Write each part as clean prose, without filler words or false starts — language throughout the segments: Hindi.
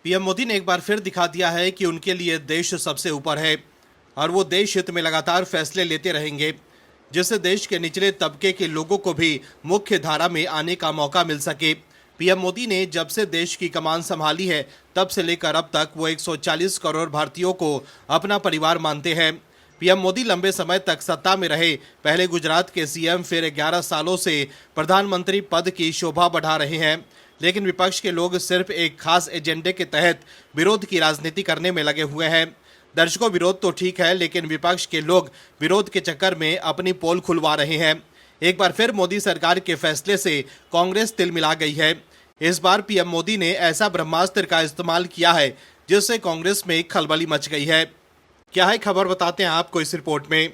पीएम मोदी ने एक बार फिर दिखा दिया है कि उनके लिए देश सबसे ऊपर है और वो देश हित में लगातार फैसले लेते रहेंगे, जिससे देश के निचले तबके के लोगों को भी मुख्य धारा में आने का मौका मिल सके। पीएम मोदी ने जब से देश की कमान संभाली है, तब से लेकर अब तक वो 140 करोड़ भारतीयों को अपना परिवार मानते हैं। पीएम मोदी लंबे समय तक सत्ता में रहे, पहले गुजरात के सीएम, फिर 11 सालों से प्रधानमंत्री पद की शोभा बढ़ा रहे हैं। लेकिन विपक्ष के लोग सिर्फ एक खास एजेंडे के तहत विरोध की राजनीति करने में लगे हुए हैं। दर्शकों, विरोध तो ठीक है, लेकिन विपक्ष के लोग विरोध के चक्कर में अपनी पोल खुलवा रहे हैं। एक बार फिर मोदी सरकार के फैसले से कांग्रेस तिलमिला गई है। इस बार पीएम मोदी ने ऐसा ब्रह्मास्त्र का इस्तेमाल किया है जिससे कांग्रेस में खलबली मच गई है। क्या है खबर, बताते हैं आपको इस रिपोर्ट में।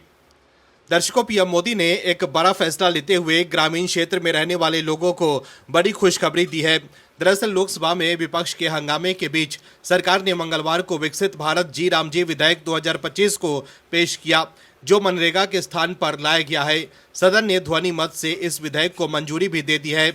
दर्शकों, पीएम मोदी ने एक बड़ा फैसला लेते हुए ग्रामीण क्षेत्र में रहने वाले लोगों को बड़ी खुशखबरी दी है। दरअसल लोकसभा में विपक्ष के हंगामे के बीच सरकार ने मंगलवार को विकसित भारत जी राम जी विधेयक 2025 को पेश किया, जो मनरेगा के स्थान पर लाया गया है। सदन ने ध्वनि मत से इस विधेयक को मंजूरी भी दे दी है।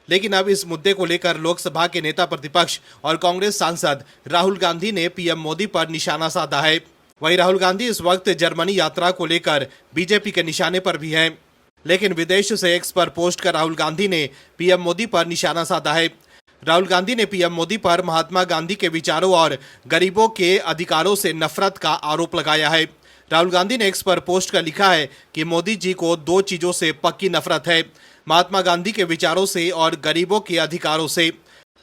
लेकिन अब इस मुद्दे को लेकर लोकसभा के नेता प्रतिपक्ष और कांग्रेस सांसद राहुल गांधी ने पीएम मोदी पर निशाना साधा है। वहीं राहुल गांधी इस वक्त जर्मनी यात्रा को लेकर बीजेपी के निशाने पर भी हैं। लेकिन विदेश से एक्स पर पोस्ट कर राहुल गांधी ने पीएम मोदी पर निशाना साधा है। राहुल गांधी ने पीएम मोदी पर महात्मा गांधी के विचारों और गरीबों के अधिकारों से नफरत का आरोप लगाया है। राहुल गांधी ने एक्स पर पोस्ट कर लिखा है कि मोदी जी को दो चीजों से पक्की नफरत है, महात्मा गांधी के विचारों से और गरीबों के अधिकारों से।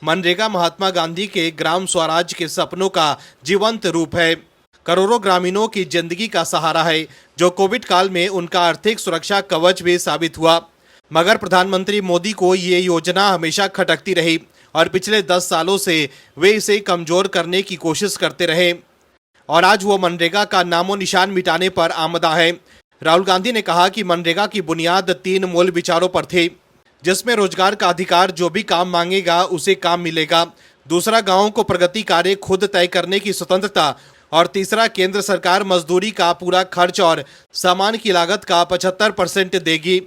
मनरेगा महात्मा गांधी के ग्राम स्वराज के सपनों का जीवंत रूप है, करोड़ों ग्रामीणों की जिंदगी का सहारा है, जो कोविड काल में उनका आर्थिक सुरक्षा कवच भी साबित हुआ। मगर प्रधानमंत्री मोदी को ये योजना हमेशा खटकती रही और पिछले 10 सालों से वे इसे कमजोर करने की कोशिश करते रहे और आज वो मनरेगा का नामो निशान मिटाने पर आमदा है। राहुल गांधी ने कहा कि मनरेगा की बुनियाद 3 मूल विचारों पर थी, जिसमें रोजगार का अधिकार, जो भी काम मांगेगा उसे काम मिलेगा। दूसरा, गांवों को प्रगति कार्य खुद तय करने की स्वतंत्रता और तीसरा, केंद्र सरकार मजदूरी का पूरा खर्च और सामान की लागत का 75% देगी।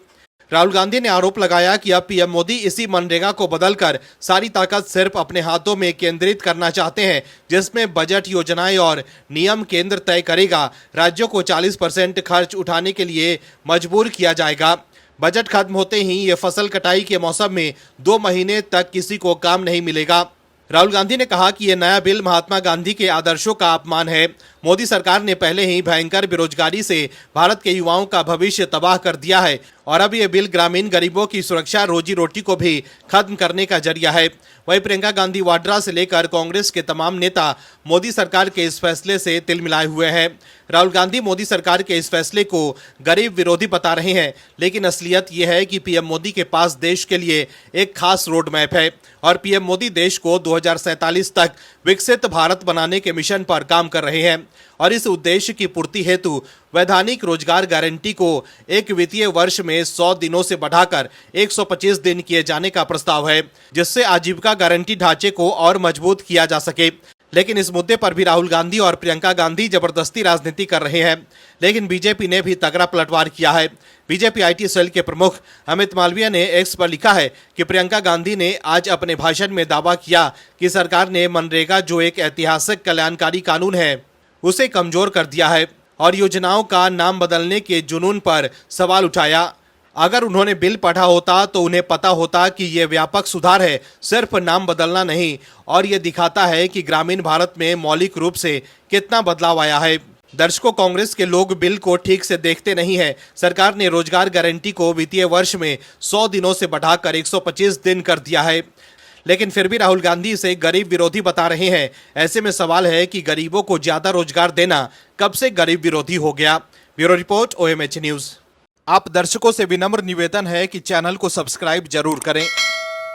राहुल गांधी ने आरोप लगाया कि अब पीएम मोदी इसी मनरेगा को बदलकर सारी ताकत सिर्फ अपने हाथों में केंद्रित करना चाहते हैं, जिसमें बजट, योजनाएं और नियम केंद्र तय करेगा। राज्यों को 40% खर्च उठाने के लिए मजबूर किया जाएगा। बजट खत्म होते ही ये फसल कटाई के मौसम में 2 महीने तक किसी को काम नहीं मिलेगा। राहुल गांधी ने कहा कि यह नया बिल महात्मा गांधी के आदर्शों का अपमान है। मोदी सरकार ने पहले ही भयंकर बेरोजगारी से भारत के युवाओं का भविष्य तबाह कर दिया है और अब यह बिल ग्रामीण गरीबों की सुरक्षा, रोजी रोटी को भी खत्म करने का जरिया है। वहीं प्रियंका गांधी वाड्रा से लेकर कांग्रेस के तमाम नेता मोदी सरकार के इस फैसले से तिलमिलाए हुए हैं। राहुल गांधी मोदी सरकार के इस फैसले को गरीब विरोधी बता रहे हैं, लेकिन असलियत यह है कि पीएम मोदी के पास देश के लिए एक खास रोड मैप है और पीएम मोदी देश को 2047 तक विकसित भारत बनाने के मिशन पर काम कर रहे हैं और इस उद्देश्य की पूर्ति हेतु वैधानिक रोजगार गारंटी को एक वित्तीय वर्ष में 100 दिनों से बढ़ाकर 125 दिन किए जाने का प्रस्ताव है, जिससे आजीविका गारंटी ढांचे को और मजबूत किया जा सके। लेकिन इस मुद्दे पर भी राहुल गांधी और प्रियंका गांधी जबरदस्ती राजनीति कर रहे हैं। लेकिन बीजेपी ने भी तगड़ा पलटवार किया है। बीजेपी आईटी सेल के प्रमुख अमित मालवीय ने एक्स पर लिखा है कि प्रियंका गांधी ने आज अपने भाषण में दावा किया कि सरकार ने मनरेगा, जो एक ऐतिहासिक कल्याणकारी कानून है, उसे कमजोर कर दिया है और योजनाओं का नाम बदलने के जुनून पर सवाल उठाया। अगर उन्होंने बिल पढ़ा होता तो उन्हें पता होता कि ये व्यापक सुधार है, सिर्फ नाम बदलना नहीं, और ये दिखाता है कि ग्रामीण भारत में मौलिक रूप से कितना बदलाव आया है। दर्शकों, कांग्रेस के लोग बिल को ठीक से देखते नहीं है। सरकार ने रोजगार गारंटी को वित्तीय वर्ष में 100 दिनों से बढ़ाकर 125 दिन कर दिया है, लेकिन फिर भी राहुल गांधी इसे गरीब विरोधी बता रहे हैं। ऐसे में सवाल है कि गरीबों को ज्यादा रोजगार देना कब से गरीब विरोधी हो गया। Bureau report, OMH news. आप दर्शकों से विनम्र निवेदन है कि चैनल को सब्सक्राइब जरूर करें